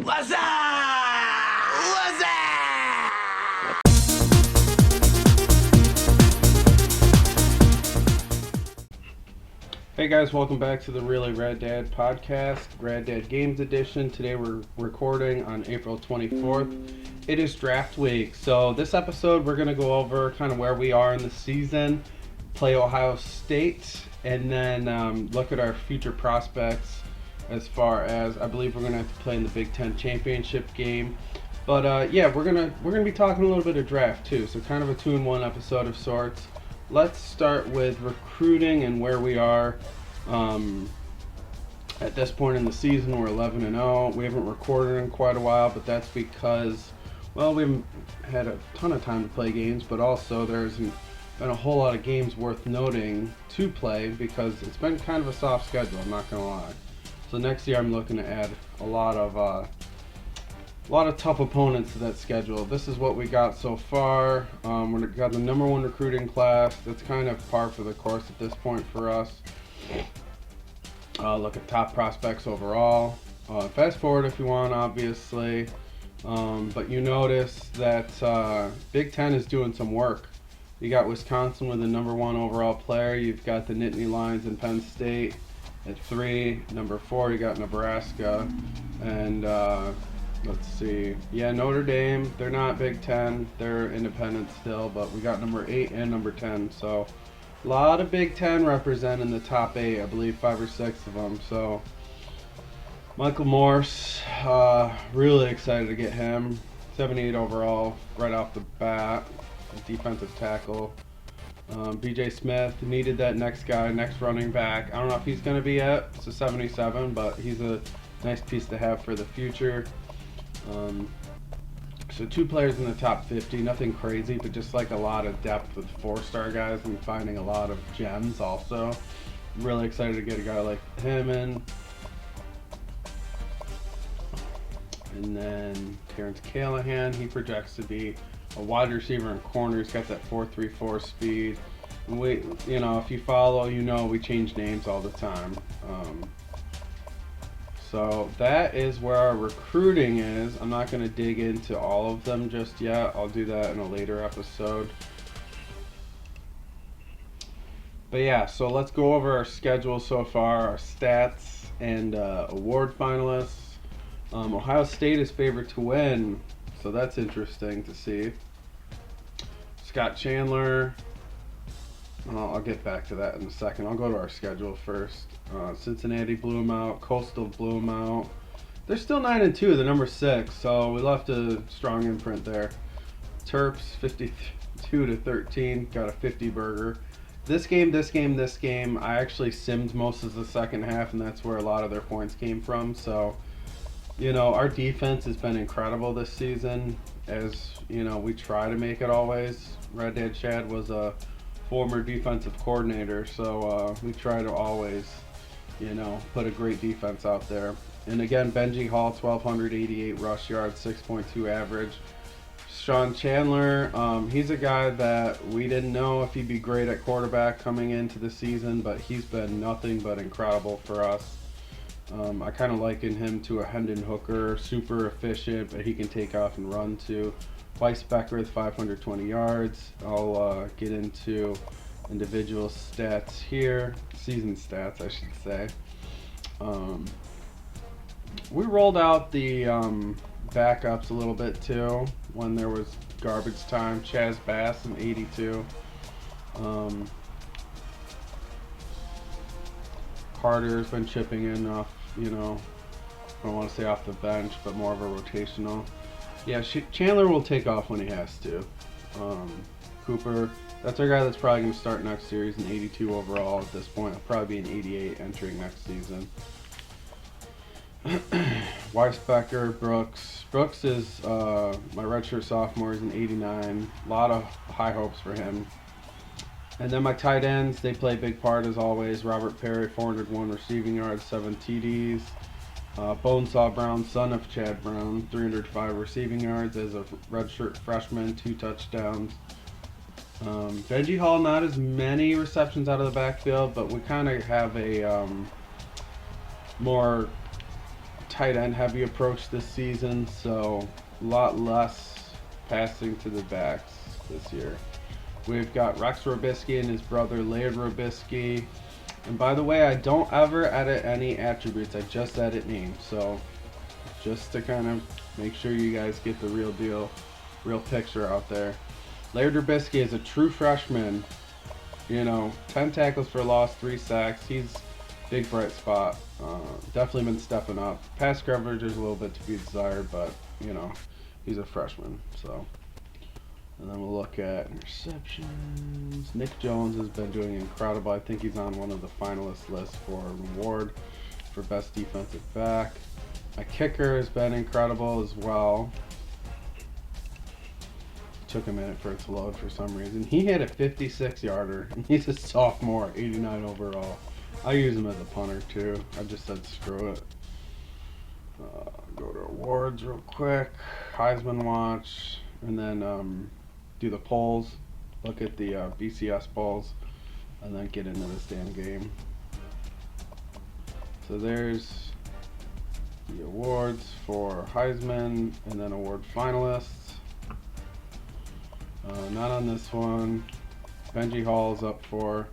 What's up? What's up? Hey guys, welcome back to the Really Rad Dad Podcast, Rad Dad Games Edition. Today we're recording on April 24th. It is draft week, so this episode we're going to go over kind of where we are in the season, play Ohio State, and then look at our future prospects as far as I believe we're going to have to play in the Big Ten Championship game. But yeah, we're gonna be talking a little bit of draft too, so kind of a 2-in-1 episode of sorts. Let's start with recruiting and where we are. At this point in the season, we're 11-0. We haven't recorded in quite a while, but that's because, well, we haven't had a ton of time to play games, but also there's been a whole lot of games worth noting to play because it's been kind of a soft schedule, I'm not going to lie. So next year I'm looking to add a lot of tough opponents to that schedule. This is what we got so far. We've got the number 1 recruiting class. That's kind of par for the course at this point for us. Look at top prospects overall. Fast forward if you want, obviously. But you notice that Big Ten is doing some work. You got Wisconsin with the number 1 overall player. You've got the Nittany Lions in Penn State at 3. Number 4, you got Nebraska. And let's see. Yeah, Notre Dame, they're not Big Ten. They're independent still, but we got number 8 and number 10. So a lot of Big Ten represent in the top 8. I believe 5 or 6 of them. So Michael Morse, really excited to get him. 78 overall right off the bat. Defensive tackle. BJ Smith needed that next guy, next running back. I don't know if he's going to be it's a 77, but he's a nice piece to have for the future. So 2 players in the top 50, nothing crazy, but just like a lot of depth with 4-star guys and finding a lot of gems also. I'm really excited to get a guy like him in. And then Terrence Callahan, he projects to be a wide receiver and corner. He's got that 4.34 speed. And we, if you follow, we change names all the time. So that is where our recruiting is. I'm not going to dig into all of them just yet. I'll do that in a later episode. But yeah, so let's go over our schedule so far, our stats, and award finalists. Ohio State is favored to win, so that's interesting to see. Scott Chandler, I'll get back to that in a second. I'll go to our schedule first. Cincinnati blew them out. Coastal blew them out. They're still 9-2. They're number 6, so we left a strong imprint there. Terps 52-13. Got a 50 burger. This game, I actually simmed most of the second half, and that's where a lot of their points came from. So, our defense has been incredible this season. As we try to make it always. Red Dad Chad was a former defensive coordinator, so we try to always, put a great defense out there. And again, Benji Hall, 1,288 rush yards, 6.2 average. Sean Chandler, he's a guy that we didn't know if he'd be great at quarterback coming into the season, but he's been nothing but incredible for us. I kind of liken him to a Hendon Hooker, super efficient, but he can take off and run too. Weiss Becker with 520 yards. I'll get into individual stats here, season stats I should say. We rolled out the backups a little bit too when there was garbage time. Chaz Bass in 82. Carter's been chipping in off, I don't want to say off the bench, but more of a rotational. Yeah, Chandler will take off when he has to. Cooper, that's our guy that's probably going to start next year. He's an 82 overall at this point. He'll probably be an 88 entering next season. Weisbecker, Brooks. Brooks is my redshirt sophomore. He's an 89. A lot of high hopes for him. And then my tight ends, they play a big part as always. Robert Perry, 401 receiving yards, 7 TDs. Bonesaw Brown, son of Chad Brown, 305 receiving yards as a redshirt freshman, 2 touchdowns. Benji Hall, not as many receptions out of the backfield, but we kind of have a more tight end heavy approach this season, so a lot less passing to the backs this year. We've got Rex Robisky and his brother Laird Robisky. And by the way, I don't ever edit any attributes. I just edit names. So just to kind of make sure you guys get the real deal, real picture out there. Laird Robisky is a true freshman. 10 tackles for loss, 3 sacks. He's big bright spot. Definitely been stepping up. Pass coverage is a little bit to be desired, but he's a freshman. So, and then we'll look at interceptions. Nick Jones has been doing incredible. I think he's on one of the finalist lists for an award for best defensive back. My kicker has been incredible as well. Took a minute for it to load for some reason. He hit a 56-yarder. He's a sophomore, 89 overall. I use him as a punter too. I just said screw it. Go to awards real quick. Heisman watch, and then do the polls. Look at the BCS polls, and then get into this damn game. So there's the awards for Heisman, and then award finalists. Not on this one. Benji Hall's up for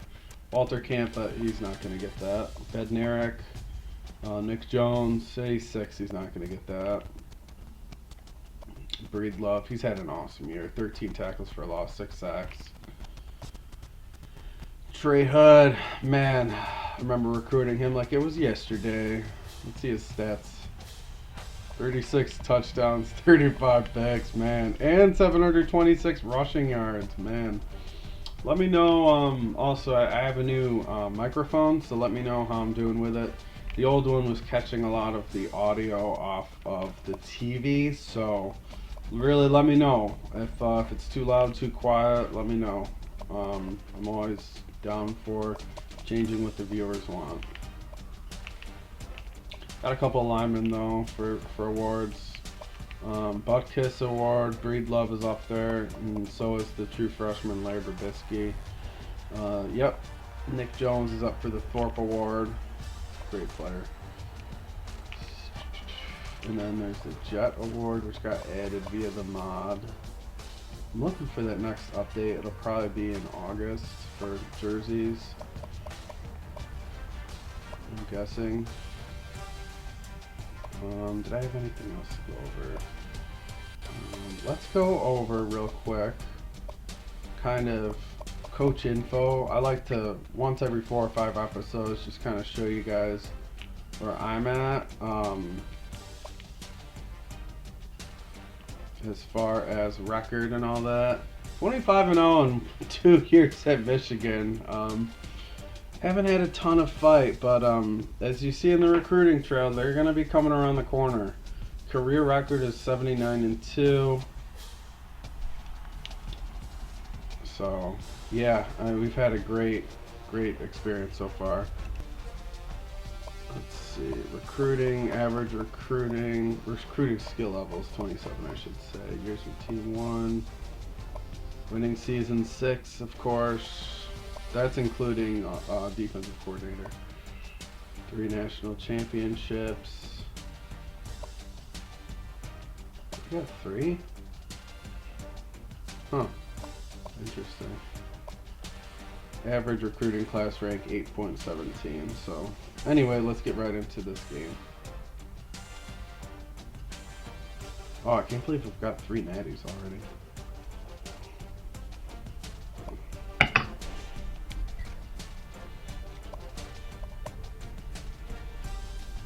Walter Camp, but he's not going to get that. Bednarik, Nick Jones, 86, he's not going to get that. Breedlove, he's had an awesome year. 13 tackles for a loss, 6 sacks. Trey Hood, man, I remember recruiting him like it was yesterday. Let's see his stats. 36 touchdowns, 35 picks, man, and 726 rushing yards, man. Let me know, also, I have a new microphone, so let me know how I'm doing with it. The old one was catching a lot of the audio off of the TV, so really let me know. If it's too loud, too quiet, let me know. I'm always down for changing what the viewers want. Got a couple of linemen though for awards. Butkus Award, Breedlove is up there, and so is the true freshman Laird Robisky. Yep, Nick Jones is up for the Thorpe Award. Great player. And then there's the Jet Award, which got added via the mod. I'm looking for that next update. It'll probably be in August for jerseys, I'm guessing. Did I have anything else to go over? Let's go over real quick kind of coach info. I like to once every 4 or 5 episodes just kind of show you guys where I'm at as far as record and all that. 25-0 in 2 years at Michigan. Haven't had a ton of fight, but as you see in the recruiting trail, they're going to be coming around the corner. Career record is 79-2. So, yeah, we've had a great experience so far. Let's see, average recruiting skill levels, 27 I should say. Years with Team 1. Winning season 6, of course. That's including defensive coordinator. 3 national championships. We got 3? Huh. Interesting. Average recruiting class rank 8.17. So, anyway, let's get right into this game. Oh, I can't believe we've got 3 natties already.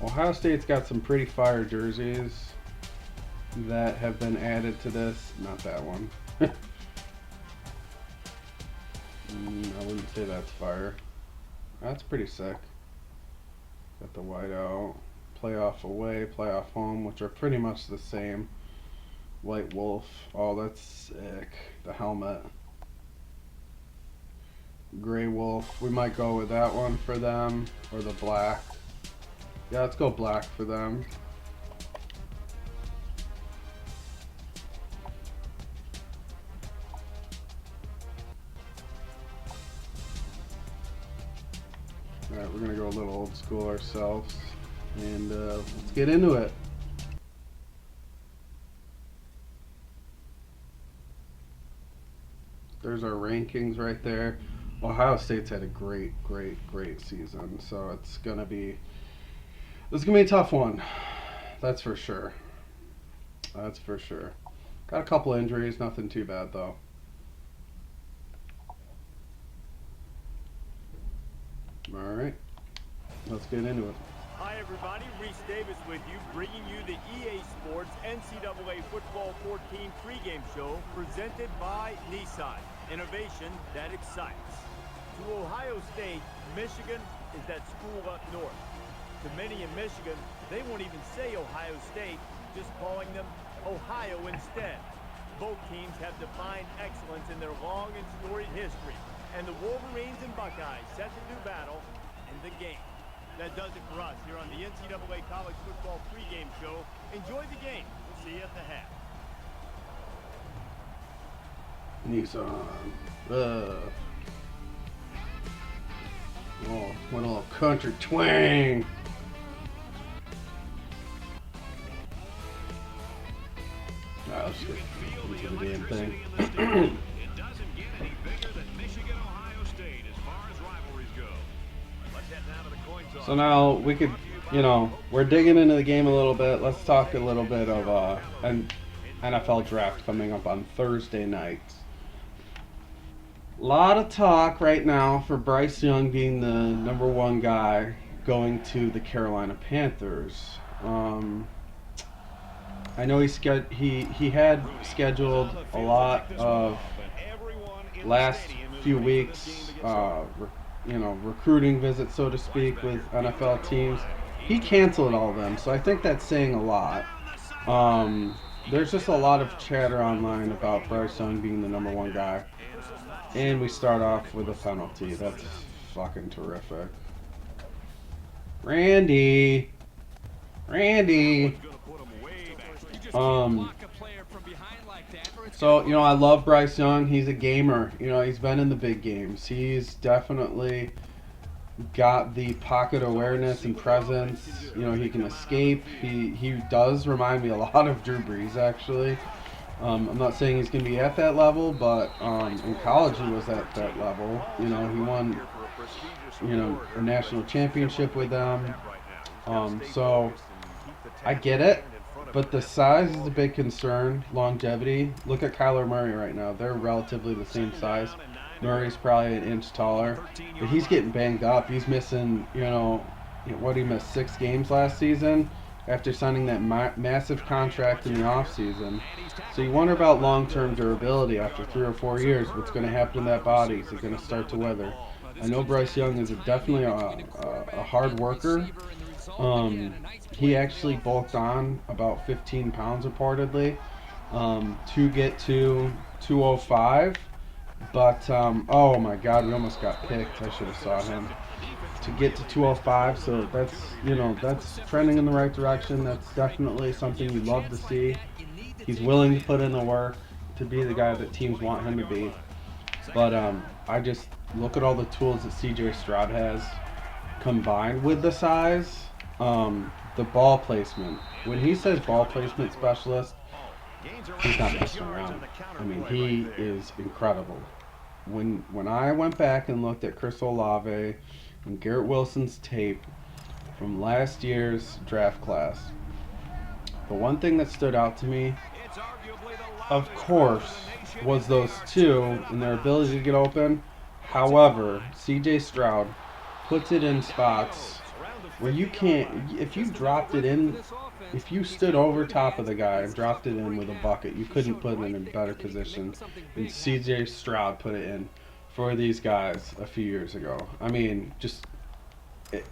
Ohio State's got some pretty fire jerseys that have been added to this. Not that one. I wouldn't say that's fire. That's pretty sick. Got the whiteout. Playoff away, playoff home, which are pretty much the same. White wolf. Oh, that's sick. The helmet. Gray wolf. We might go with that one for them. Or the black. Yeah, let's go black for them. Alright, we're going to go a little old school ourselves. And let's get into it. There's our rankings right there. Ohio State's had a great season, so it's gonna be a tough one. That's for sure. That's for sure. Got a couple injuries, nothing too bad though. All right, let's get into it. Hi everybody, Reese Davis with you, bringing you the EA Sports NCAA Football 14 pregame show presented by Nissan. Innovation that excites. To Ohio State, Michigan is that school up north. To many in Michigan, they won't even say Ohio State, just calling them Ohio instead. Both teams have defined excellence in their long and storied history, and the Wolverines and Buckeyes set to do battle in the game. That does it for us here on the NCAA College Football pregame show. Enjoy the game. We'll see you at the half. Nissan. Oh, went a little country twang. Alright, let's get into the damn thing. It doesn't get any bigger than Michigan, Ohio State as far as rivalries go. Let's head down to the coin toss. So now we could, we're digging into the game a little bit. Let's talk a little bit of an NFL draft coming up on Thursday night. A lot of talk right now for Bryce Young being the number one guy going to the Carolina Panthers. I know he had scheduled a lot of last few weeks, recruiting visits, so to speak, with NFL teams. He canceled all of them, so I think that's saying a lot. There's just a lot of chatter online about Bryce Young being the number one guy. And we start off with a penalty. That's fucking terrific. Randy. So, I love Bryce Young. He's a gamer. He's been in the big games. He's definitely got the pocket awareness and presence. He can escape. He does remind me a lot of Drew Brees, actually. I'm not saying he's going to be at that level, but in college he was at that level. He won, a national championship with them. So I get it, but the size is a big concern. Longevity. Look at Kyler Murray right now. They're relatively the same size. Murray's probably an inch taller, but he's getting banged up. He's missing, he missed 6 games last season after signing that massive contract in the offseason. So you wonder about long-term durability after 3 or 4 years. What's going to happen to that body? Is it going to start to weather? I know Bryce Young is definitely a hard worker. He actually bulked on about 15 pounds reportedly to get to 205. But, oh my God, we almost got picked. I should have saw him. To get to 205, so that's trending in the right direction. That's definitely something we love to see. He's willing to put in the work to be the guy that teams want him to be. But I just look at all the tools that CJ Stroud has combined with the size, the ball placement. When he says ball placement specialist, he's not messing around. I mean, he is incredible. When I went back and looked at Chris Olave and Garrett Wilson's tape from last year's draft class, the one thing that stood out to me, of course, was those two and their ability to get open. However, CJ Stroud puts it in spots where you can't, if you dropped it in, if you stood over top of the guy and dropped it in with a bucket, you couldn't put it in a better position than CJ Stroud put it in for these guys a few years ago. I mean, just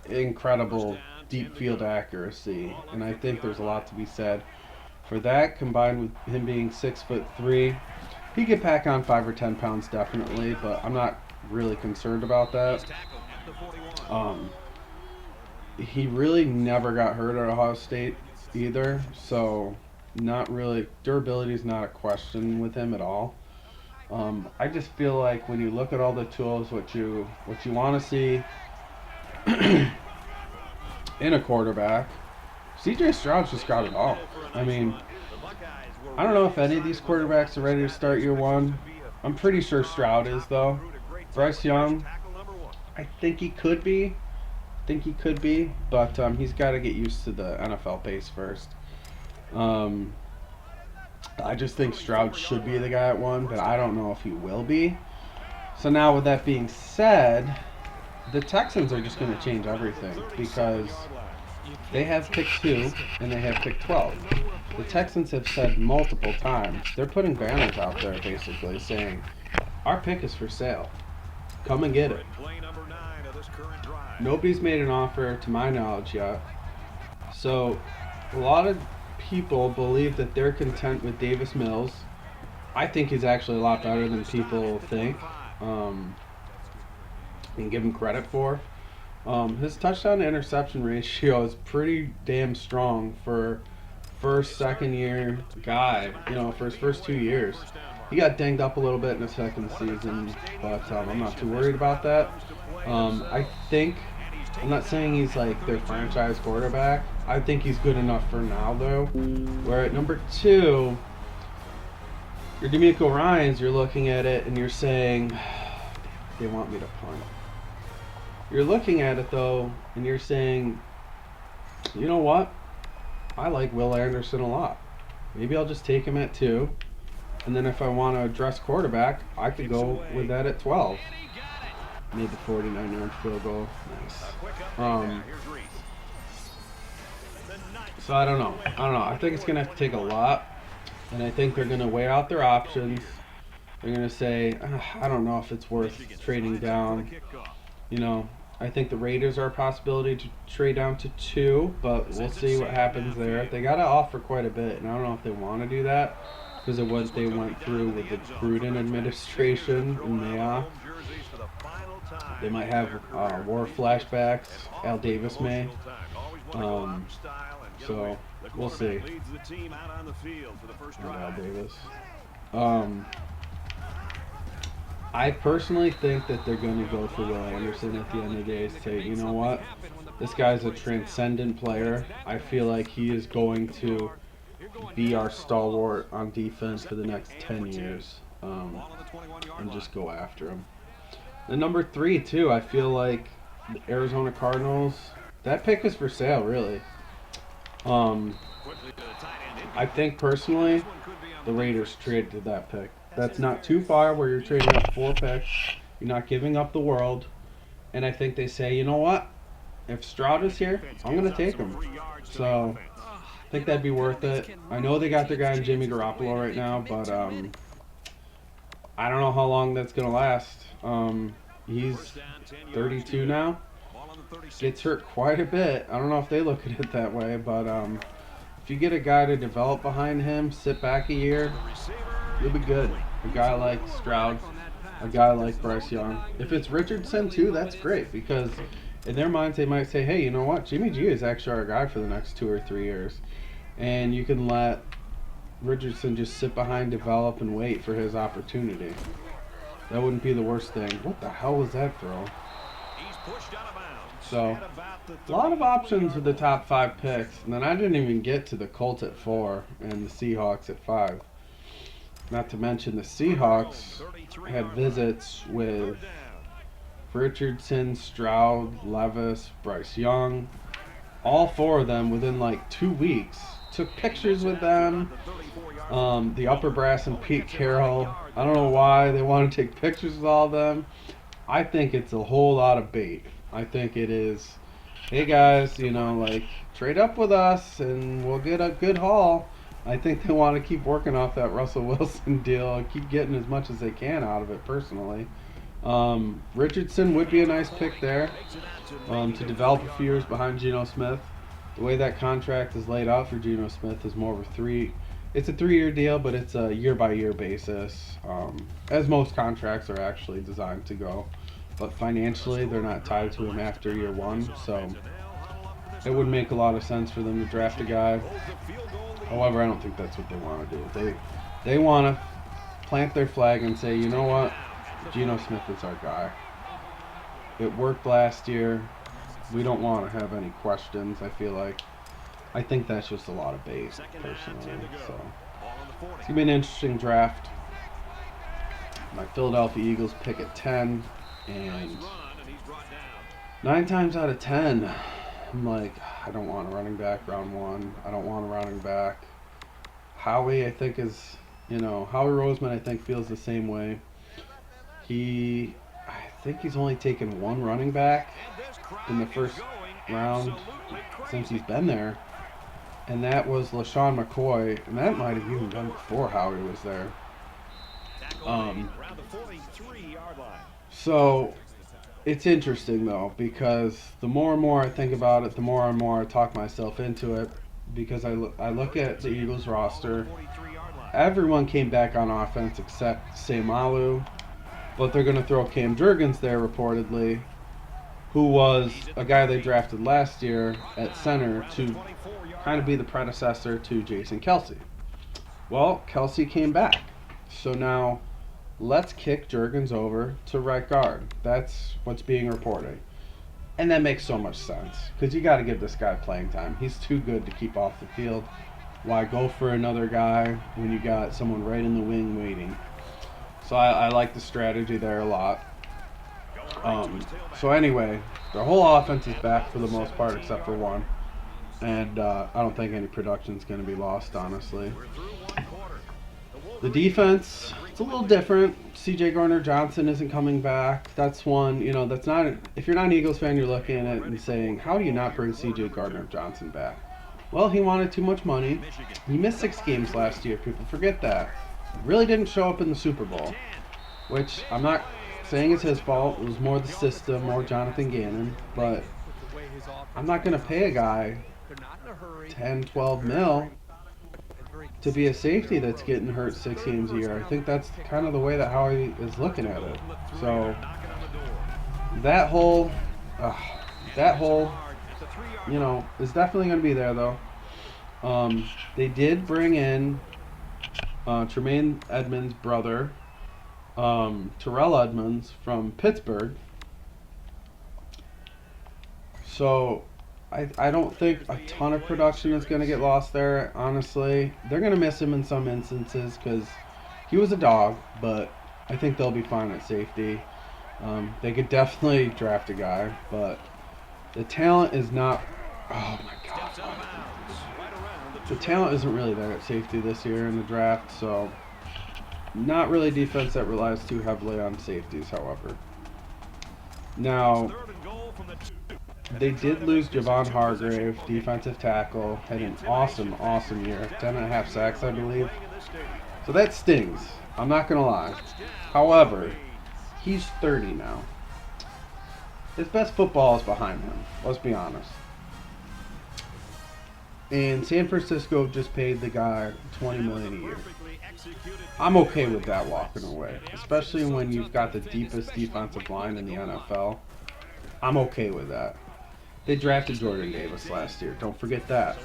incredible deep field accuracy, and I think there's a lot to be said for that, combined with him being 6'3". He could pack on 5 or 10 pounds definitely, but I'm not really concerned about that. He really never got hurt at Ohio State either, so not really, durability is not a question with him at all. I just feel like when you look at all the tools, what you want to see in a quarterback. C.J. Stroud's just got it all. I mean, I don't know if any of these quarterbacks are ready to start year one. I'm pretty sure Stroud is, though. Bryce Young, I think he could be. But he's got to get used to the NFL pace first. I just think Stroud should be the guy at one, but I don't know if he will be. So now with that being said, the Texans are just going to change everything because they have pick 2 and they have pick 12. The Texans have said multiple times, they're putting banners out there basically saying, our pick is for sale. Come and get it. Nobody's made an offer to my knowledge yet. So a lot of people believe that they're content with Davis Mills. I think he's actually a lot better than people think and give him credit for. His touchdown to interception ratio is pretty damn strong for second year guy, for his first 2 years. He got dinged up a little bit in the second season, but I'm not too worried about that. I'm not saying he's like their franchise quarterback. I think he's good enough for now, though. Where at number 2, your DeMeco Ryans, you're looking at it and you're saying, they want me to punt. You're looking at it, though, and you're saying, you know what? I like Will Anderson a lot. Maybe I'll just take him at 2. And then if I want to address quarterback, I could go with that at 12. Made the 49-yard field goal. Nice. So I don't know. I think it's going to have to take a lot. And I think they're going to weigh out their options. They're going to say, I don't know if it's worth trading down. I think the Raiders are a possibility to trade down to 2, but we'll see what happens there. They got to offer quite a bit, and I don't know if they want to do that because of what they went through with the Gruden administration in Mayoff. They might have war flashbacks. Al Davis may. So we'll see. Not Al Davis. I personally think that they're going to go for Will Anderson at the end of the day. Say, you know what? This guy's a transcendent player. I feel like he is going to be our stalwart on defense for the next 10 years. And just go after him. And number 3, too, I feel like the Arizona Cardinals, that pick is for sale, really. I think, personally, the Raiders traded that pick. That's not too far where you're trading up 4 picks. You're not giving up the world. And I think they say, you know what? If Stroud is here, I'm going to take him. So I think that'd be worth it. I know they got their guy in Jimmy Garoppolo right now, but I don't know how long that's going to last. He's 32 now. Gets hurt quite a bit. I don't know if they look at it that way, but if you get a guy to develop behind him, sit back a year, you'll be good. A guy like Stroud, a guy like Bryce Young. If it's Richardson too, that's great because in their minds they might say, hey, you know what? Jimmy G is actually our guy for the next 2 or 3 years. And you can let Richardson just sit behind, develop, and wait for his opportunity. That wouldn't be the worst thing. What the hell was that throw? So, a lot of options with the top 5 picks. And then I didn't even get to the Colts at 4 and the Seahawks at 5. Not to mention the Seahawks had visits with Richardson, Stroud, Levis, Bryce Young. All 4 of them within like 2 weeks. Took pictures with them. The upper brass and Pete Carroll. I don't know why they want to take pictures with all of them. I think it's a whole lot of bait. I think it is, hey guys, trade up with us and we'll get a good haul. I think they want to keep working off that Russell Wilson deal and keep getting as much as they can out of it personally. Richardson would be a nice pick there to develop a few years behind Geno Smith. The way that contract is laid out for Geno Smith is more of it's a 3-year deal, but it's a year-by-year basis, as most contracts are actually designed to go. But financially, they're not tied to him after year 1, so it would make a lot of sense for them to draft a guy. However, I don't think that's what they want to do. They want to plant their flag and say, you know what, Geno Smith is our guy. It worked last year. We don't want to have any questions, I feel like. I think that's just a lot of bait, personally. So it's going to be an interesting draft. My Philadelphia Eagles pick at 10, and 9 times out of 10, I'm like, I don't want a running back round 1. I don't want a running back. Howie, I think, is, Howie Roseman, I think, feels the same way. I think he's only taken 1 running back in the first round since he's been there, and that was LaShawn McCoy, and that might have even been before Howie was there. So it's interesting, though, because the more and more I think about it, the more and more I talk myself into it, because I look at the Eagles roster. Everyone came back on offense except Samalu, but they're going to throw Cam Jurgens there, reportedly, who was a guy they drafted last year at center to kind of be the predecessor to Jason Kelce. Well, Kelce came back, so now let's kick Jurgens over to right guard. That's what's being reported. And that makes so much sense, because you got to give this guy playing time. He's too good to keep off the field. Why go for another guy when you got someone right in the wing waiting? So I like the strategy there a lot. So anyway, their whole offense is back for the most part except for one. And I don't think any production is going to be lost, honestly. The defense, it's a little different. C.J. Gardner-Johnson isn't coming back. That's one, that's not, if you're not an Eagles fan, you're looking at it and saying, how do you not bring C.J. Gardner-Johnson back? Well, he wanted too much money. He missed 6 games last year. People forget that. Really didn't show up in the Super Bowl, which I'm not saying it's his fault. It was more the system, more Jonathan Gannon. But I'm not going to pay a guy 10, 12 mil to be a safety that's getting hurt 6 games a year. I think that's kind of the way that Howie is looking at it. So that hole, is definitely going to be there, though. They did bring in Tremaine Edmonds' brother, Terrell Edmonds, from Pittsburgh. So I don't think a ton of production is going to get lost there, honestly. They're going to miss him in some instances because he was a dog, but I think they'll be fine at safety. They could definitely draft a guy, but the talent is not... Oh, my God. The talent isn't really there at safety this year in the draft, so not really defense that relies too heavily on safeties, however. Now, they did lose Javon Hargrave, defensive tackle, had an awesome year, 10.5 sacks, I believe. So that stings, I'm not going to lie. However, he's 30 now. His best football is behind him, let's be honest. And San Francisco just paid the guy $20 million a year. I'm okay with that walking away, especially when you've got the deepest defensive line in the NFL. I'm okay with that. They drafted Jordan Davis last year. Don't forget that.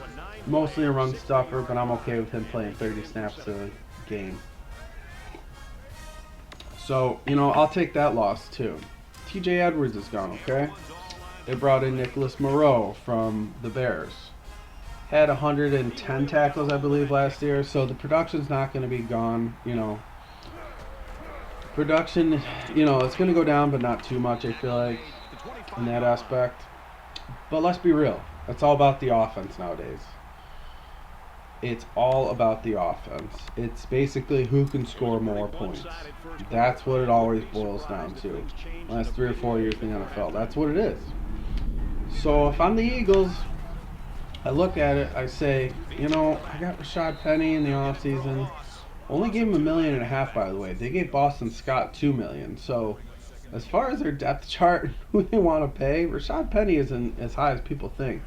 Mostly a run stuffer, but I'm okay with him playing 30 snaps a game. So, I'll take that loss too. TJ Edwards is gone, okay? They brought in Nicholas Moreau from the Bears. Had 110 tackles, I believe, last year, so the production's not going to be gone, Production, it's going to go down, but not too much, I feel like, in that aspect. But let's be real. It's all about the offense nowadays. It's all about the offense. It's basically who can score more points. That's what it always boils down to. Last 3 or 4 years in the NFL. That's what it is. So if I'm the Eagles, I look at it, I say, I got Rashad Penny in the offseason. Only gave him $1.5 million, by the way. They gave Boston Scott $2 million. So as far as their depth chart, who they want to pay, Rashad Penny isn't as high as people think.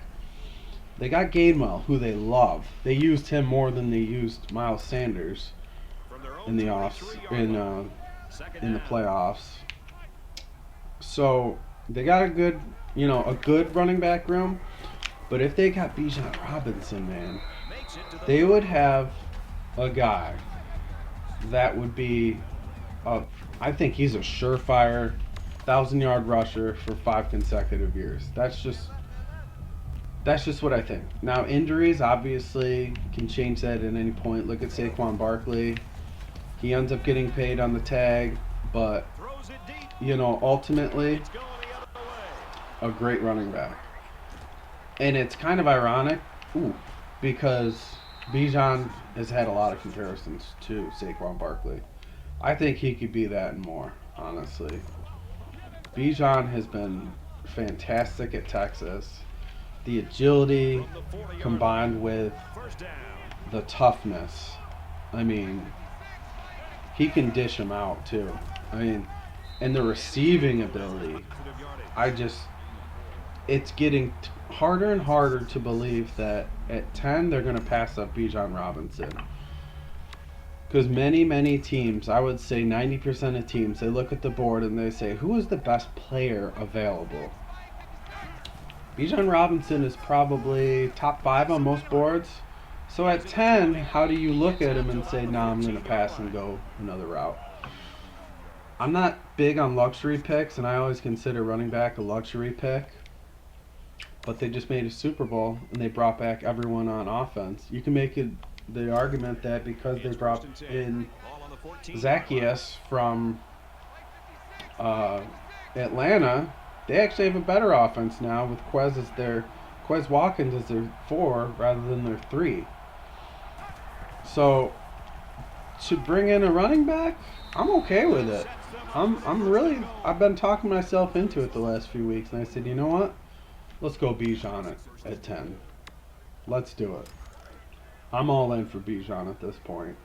They got Gainwell, who they love. They used him more than they used Miles Sanders in the playoffs. So they got a good running back room. But if they got Bijan Robinson, man, they would have a guy that would be, I think he's a surefire. 1,000-yard rusher for 5 consecutive years. That's just what I think. Now, injuries obviously can change that at any point. Look at Saquon Barkley. He ends up getting paid on the tag, but, ultimately, a great running back. And it's kind of ironic, because Bijan has had a lot of comparisons to Saquon Barkley. I think he could be that and more, honestly. Bijan has been fantastic at Texas. The agility combined with the toughness. I mean, he can dish him out too. I mean, and the receiving ability. It's getting harder and harder to believe that at 10 they're going to pass up Bijan Robinson. Because many teams, I would say 90% of teams, they look at the board and they say, who is the best player available? Bijan Robinson is probably top 5 on most boards. So at 10, how do you look at him and say, nah, I'm going to pass and go another route? I'm not big on luxury picks, and I always consider running back a luxury pick. But they just made a Super Bowl, and they brought back everyone on offense. You can make the argument that because they brought in Zacchaeus from Atlanta, they actually have a better offense now with Quez Watkins as their 4 rather than their 3. So to bring in a running back, I'm okay with it. I've been talking myself into it the last few weeks, and I said, you know what? Let's go Bijan at 10. Let's do it. I'm all in for Bijan at this point.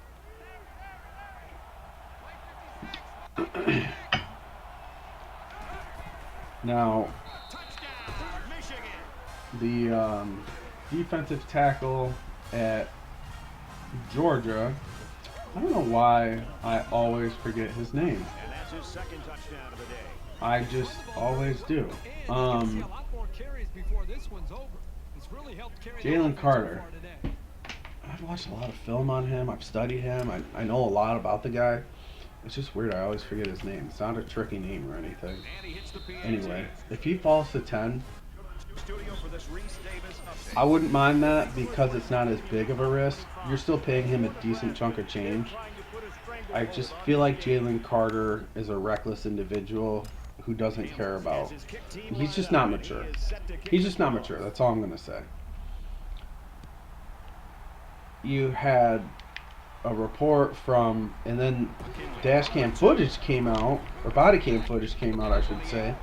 Now, the defensive tackle at Georgia, I don't know why I always forget his name. And that's his second touchdown of the day. I just always do. Jalen Carter. I've watched a lot of film on him. I've studied him. I know a lot about the guy. It's just weird. I always forget his name. It's not a tricky name or anything. Anyway, if he falls to 10, I wouldn't mind that because it's not as big of a risk. You're still paying him a decent chunk of change. I just feel like Jalen Carter is a reckless individual who doesn't care about. He's just not mature. He's just not mature. That's all I'm going to say. You had a report from, and then dash cam footage came out, or body cam footage came out, I should say,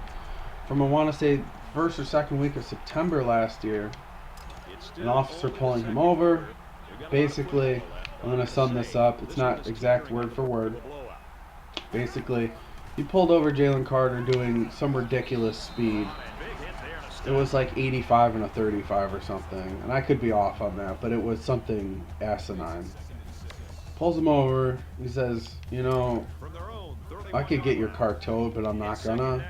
from I want to say first or second week of September last year. An officer pulling him over. Basically, I'm going to sum this up. It's not exact word for word. Basically, he pulled over Jalen Carter doing some ridiculous speed. It was like 85 and a 35 or something. And I could be off on that, but it was something asinine. Pulls him over. He says, I could get your car towed, but I'm not gonna.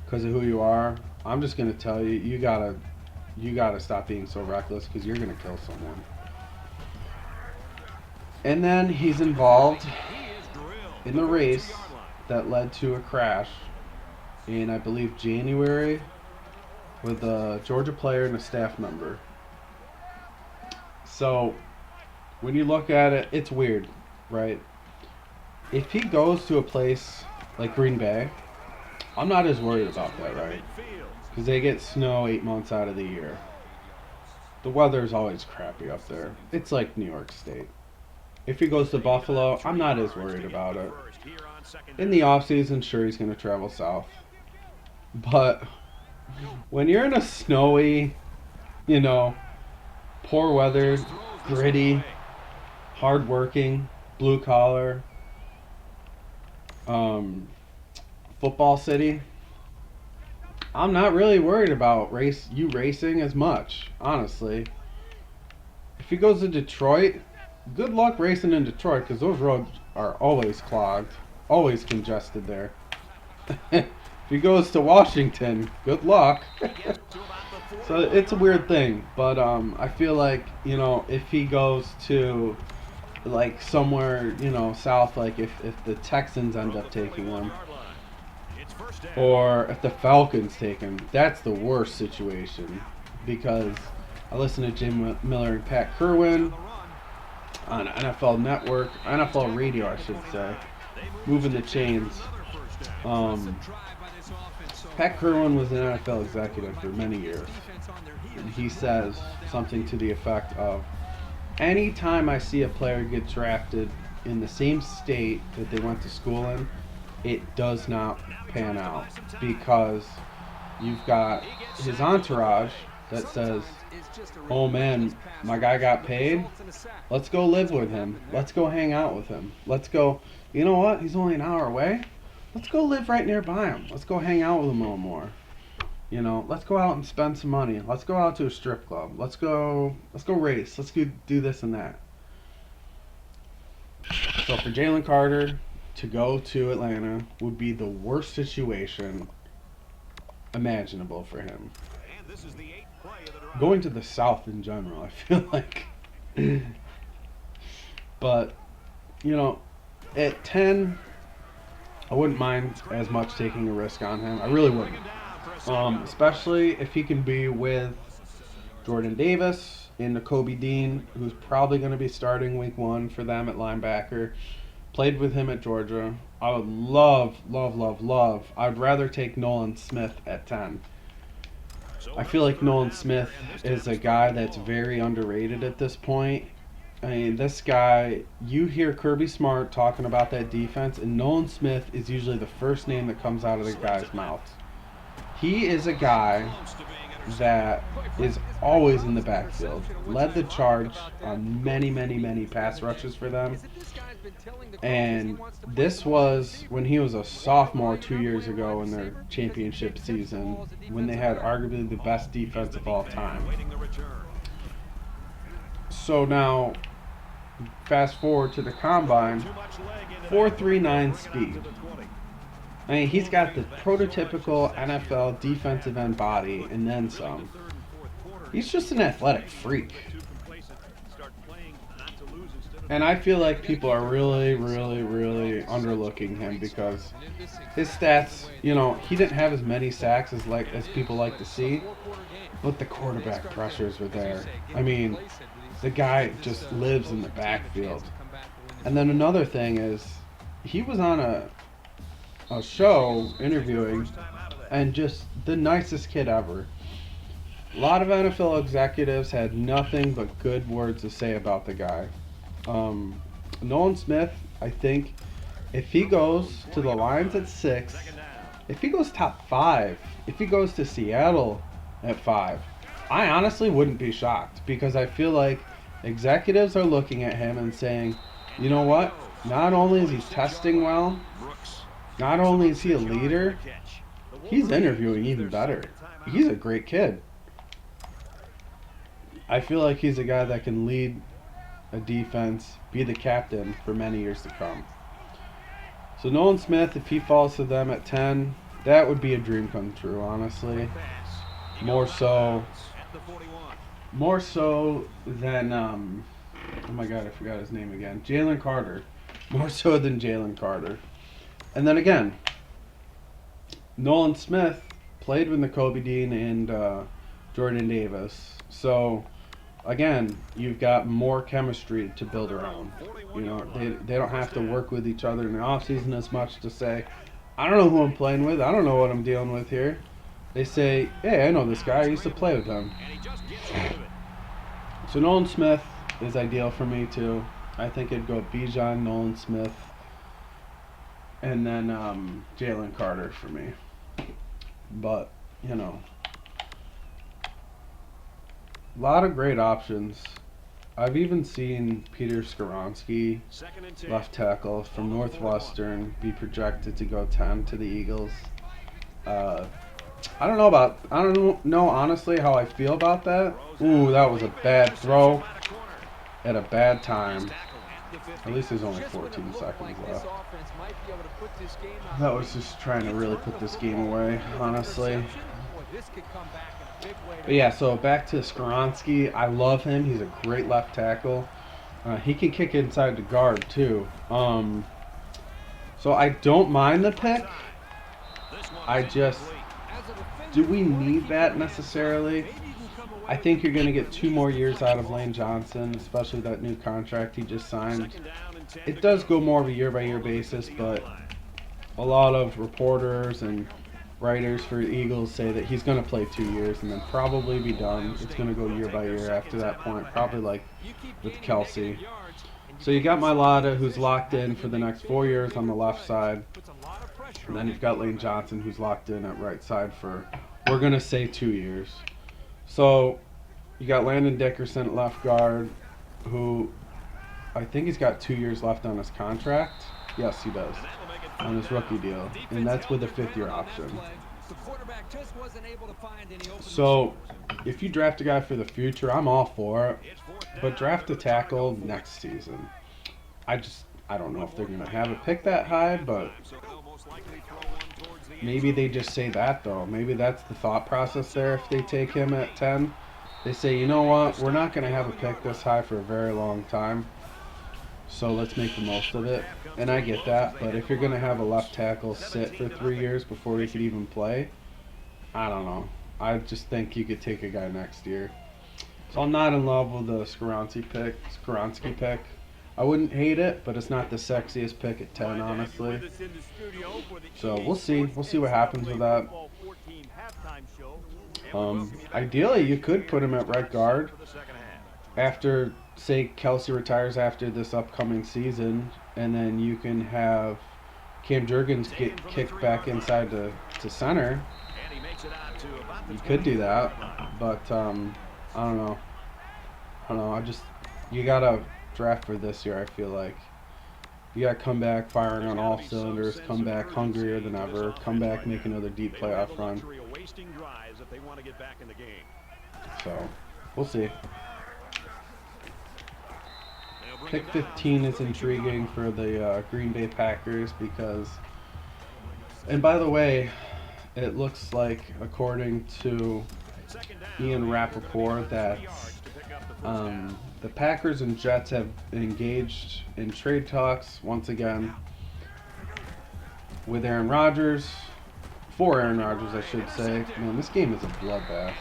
Because of who you are. I'm just going to tell you, you gotta stop being so reckless because you're going to kill someone. And then he's involved in the race that led to a crash in, I believe, January with a Georgia player and a staff member. So, when you look at it, it's weird, right? If he goes to a place like Green Bay, I'm not as worried about that, right? Because they get snow 8 months out of the year. The weather's always crappy up there. It's like New York State. If he goes to Buffalo, I'm not as worried about it. In the off-season, sure, he's going to travel south. But when you're in a snowy, poor weather, gritty, hard-working, blue-collar football city, I'm not really worried about you racing as much, honestly. If he goes to Detroit, good luck racing in Detroit because those roads are always clogged, always congested there. If he goes to Washington, good luck. So it's a weird thing, but I feel like, if he goes to like somewhere, south, like if the Texans end up taking him, or if the Falcons take him, that's the worst situation, because I listen to Jim Miller and Pat Kerwin on NFL Network, NFL Radio, I should say, moving the chains. Pat Kerwin was an NFL executive for many years, and he says something to the effect of, anytime I see a player get drafted in the same state that they went to school in, it does not pan out, because you've got his entourage that says, oh man, my guy got paid, let's go live with him, let's go hang out with him, let's go, you know what, he's only an hour away, let's go live right nearby him, let's go hang out with him a little more, you know, let's go out and spend some money, let's go out to a strip club, let's go race, let's go do this and that. So for Jalen Carter to go to Atlanta would be the worst situation imaginable for him. Going to the South in general, I feel like. But, you know, at 10, I wouldn't mind as much taking a risk on him. I really wouldn't. Especially if he can be with Jordan Davis and Nakobe Dean, who's probably going to be starting week 1 for them at linebacker. Played with him at Georgia. I would love. I'd rather take Nolan Smith at 10. I feel like Nolan Smith is a guy that's very underrated at this point. I mean, this guy, you hear Kirby Smart talking about that defense, and Nolan Smith is usually the first name that comes out of the guy's mouth. He is a guy that is always in the backfield. Led the charge on many pass rushes for them. And this was when he was a sophomore 2 years ago in their championship season, when they had arguably the best defense of all time. So now, fast forward to the combine, 4.39 speed. I mean, he's got the prototypical NFL defensive end body and then some. He's just an athletic freak. And I feel like people are really underlooking him, because his stats, you know, he didn't have as many sacks as people like to see, but the quarterback pressures were there. I mean, the guy just lives in the backfield. And then another thing is, he was on a show interviewing, and just the nicest kid ever. A lot of NFL executives had nothing but good words to say about the guy. Nolan Smith, I think, if he goes to the Lions at 6, if he goes top 5, if he goes to Seattle at 5, I honestly wouldn't be shocked, because I feel like executives are looking at him and saying, you know what, not only is he testing well, not only is he a leader, he's interviewing even better. He's a great kid. I feel like he's a guy that can lead a defense, be the captain for many years to come. So Nolan Smith, if he falls to them at 10, that would be a dream come true, honestly. More so than, oh my god, I forgot his name again. Jalen Carter. More so than Jalen Carter. And then again, Nolan Smith played with Nakobe Dean and Jordan Davis. So, again, you've got more chemistry to build around. You know, they don't have to work with each other in the offseason as much to say, I don't know who I'm playing with. I don't know what I'm dealing with here. They say, hey, I know this guy. I used to play with him. So Nolan Smith is ideal for me, too. I think it'd go Bijan, Nolan Smith, and then Jalen Carter for me. But, you know, a lot of great options. I've even seen Peter Skoronski, left tackle from Northwestern, be projected to go 10 to the Eagles. I don't know honestly how I feel about that. Ooh, that was a bad throw at a bad time. At least there's only 14 seconds left. That was just trying to really put this game away, honestly. But yeah, so back to Skoronski. I love him. He's a great left tackle. He can kick inside the guard too. So I don't mind the pick. Do we need that necessarily? I think you're going to get 2 more years out of Lane Johnson, especially that new contract he just signed. It does go more of a year-by-year basis, but a lot of reporters and writers for Eagles say that he's going to play 2 years and then probably be done. It's going to go year by year after that point, probably like with Kelsey. So you got Mailata, who's locked in for the next 4 years on the left side. And then you've got Lane Johnson, who's locked in at right side for, we're going to say, 2 years. So you got Landon Dickerson at left guard, who I think he's got 2 years left on his contract. Yes, he does, on his rookie deal. And that's with a 5th-year option. So if you draft a guy for the future, I'm all for it. But draft a tackle next season. I don't know if they're going to have a pick that high, but maybe they just say that, though. Maybe that's the thought process there if they take him at 10. They say, you know what, we're not going to have a pick this high for a very long time, so let's make the most of it. And I get that, but if you're going to have a left tackle sit for 3 years before he could even play, I don't know. I just think you could take a guy next year. So I'm not in love with the Skoronski pick. I wouldn't hate it, but it's not the sexiest pick at 10, honestly. So we'll see. We'll see what happens with that. Ideally, you could put him at right guard after, say, Kelsey retires after this upcoming season, and then you can have Cam Jurgens get kicked back inside to center. You could do that, but I don't know. You gotta draft for this year. I feel like you gotta come back firing on all cylinders, come back hungrier than ever, come back make another deep playoff run. So we'll see. Pick 15 is intriguing for the Green Bay Packers because, and by the way, it looks like, according to Ian Rappaport, that the Packers and Jets have engaged in trade talks once again with Aaron Rodgers, for Aaron Rodgers, I should say. Man, this game is a bloodbath.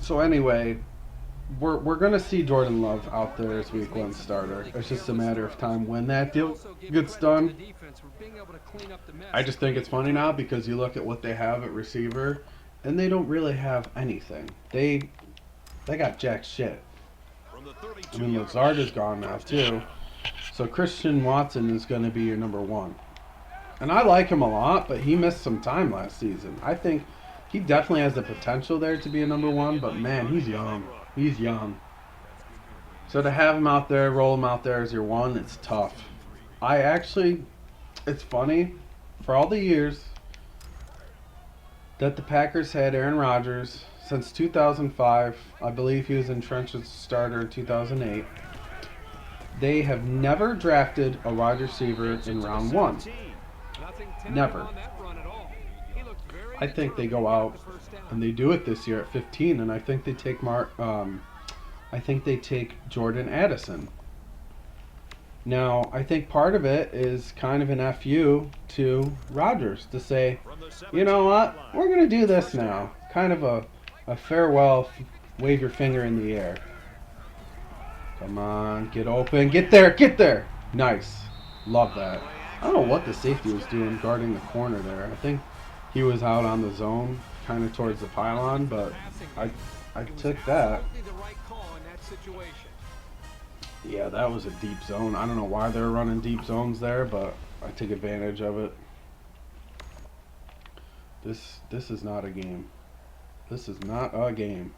So anyway, we're going to see Jordan Love out there as week 1 starter. It's just a matter of time when that deal gets done. I just think it's funny now because you look at what they have at receiver, and they don't really have anything. They got jack shit. I mean, Lazard is gone now too. So Christian Watson is going to be your number 1. And I like him a lot, but he missed some time last season. I think he definitely has the potential there to be a number 1, but man, he's young. He's young. So to have him out there, roll him out there as your 1, it's tough. It's funny, for all the years that the Packers had Aaron Rodgers, since 2005, I believe he was entrenched as starter in 2008, they have never drafted a wide receiver in round 1. Never. I think they go out and they do it this year at 15, and I think they take Jordan Addison. Now, I think part of it is kind of an FU to Rodgers to say, you know what, we're going to do this now. Kind of a farewell, wave your finger in the air. Come on, get open, get there. Nice. Love that. I don't know what the safety was doing guarding the corner there. I think he was out on the zone, kind of towards the pylon, but I took that. Yeah, that was a deep zone. I don't know why they're running deep zones there, but I took advantage of it. This is not a game. This is not a game.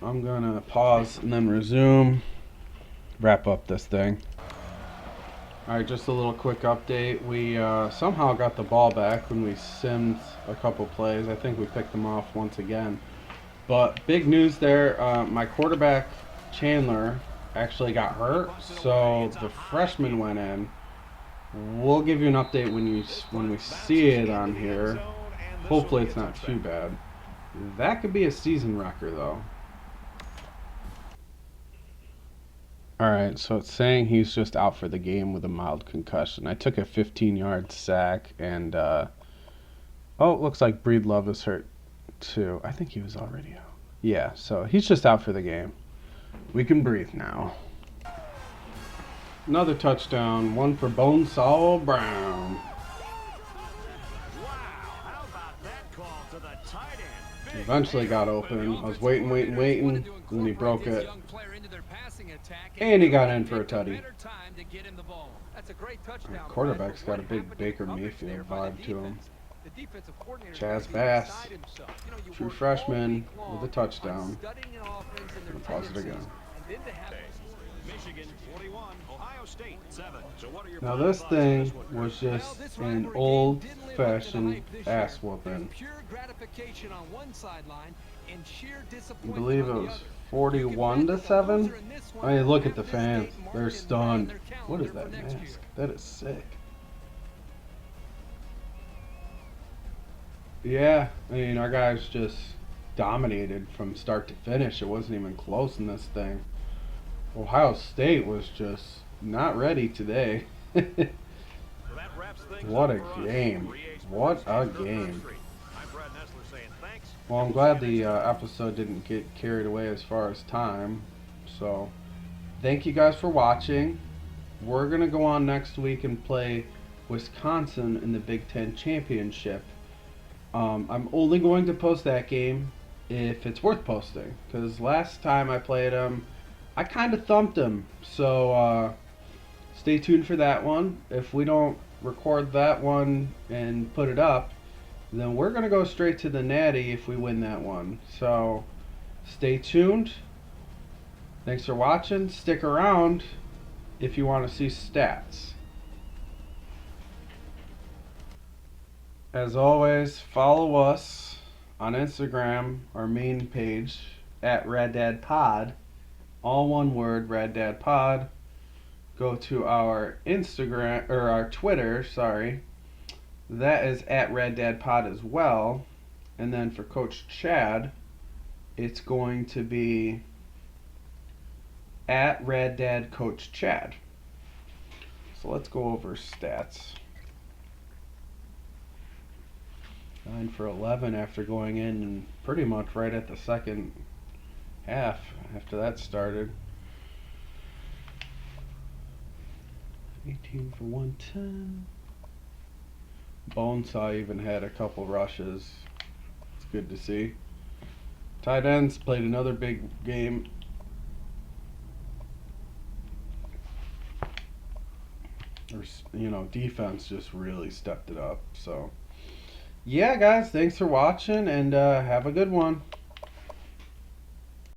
I'm gonna pause and then resume. Wrap up this thing. Alright, just a little quick update. We somehow got the ball back when we simmed a couple plays. I think we picked them off once again. But big news there, my quarterback Chandler actually got hurt, so the freshman went in. We'll give you an update when we see it on here. Hopefully it's not too bad. That could be a season wrecker though. Alright, so it's saying he's just out for the game with a mild concussion. I took a 15-yard sack, and, it looks like Breedlove is hurt, too. I think he was already out. Yeah, so he's just out for the game. We can breathe now. Another touchdown, one for Bonesaw Brown. Wow, how about that call to the tight end? Big Eventually got open. I was waiting, and then he broke it. And And he got in for a tutty. Quarterback's got a big Baker Mayfield vibe to him. Chaz Bass, true freshman with a touchdown. I'll pause it again. Michigan 41, Ohio State 7. So what are your Now final this thoughts on thing this one? was just an old-fashioned ass whooping. I believe it was 41-7. I mean, look at the fans. They're stunned. What is that mask? That is sick. Yeah, I mean, our guys just dominated from start to finish. It wasn't even close in this thing. Ohio State was just not ready today. So that wraps things What up a for us. game. 3A Sports What a Extra game. Street. I'm Brad Nessler saying thanks. Well, I'm glad the episode didn't get carried away as far as time. So, thank you guys for watching. We're going to go on next week and play Wisconsin in the Big Ten Championship. I'm only going to post that game if it's worth posting. Because last time I played them, I kind of thumped them. So, stay tuned for that one. If we don't record that one and put it up, then we're going to go straight to the Natty if we win that one. So, stay tuned. Thanks for watching. Stick around if you want to see stats. As always, follow us on Instagram, our main page, at Rad Dad Pod. All one word, Rad Dad Pod. Go to our Instagram, or our Twitter, sorry. That is at Rad Dad Pod as well. And then for Coach Chad, it's going to be at Rad Dad Coach Chad. So let's go over stats. 9 for 11 after going in and pretty much right at the second half after that started. 18 for 110. Bonesaw even had a couple rushes. It's good to see. Tight ends played another big game. Defense just really stepped it up. So, yeah, guys, thanks for watching, and have a good one.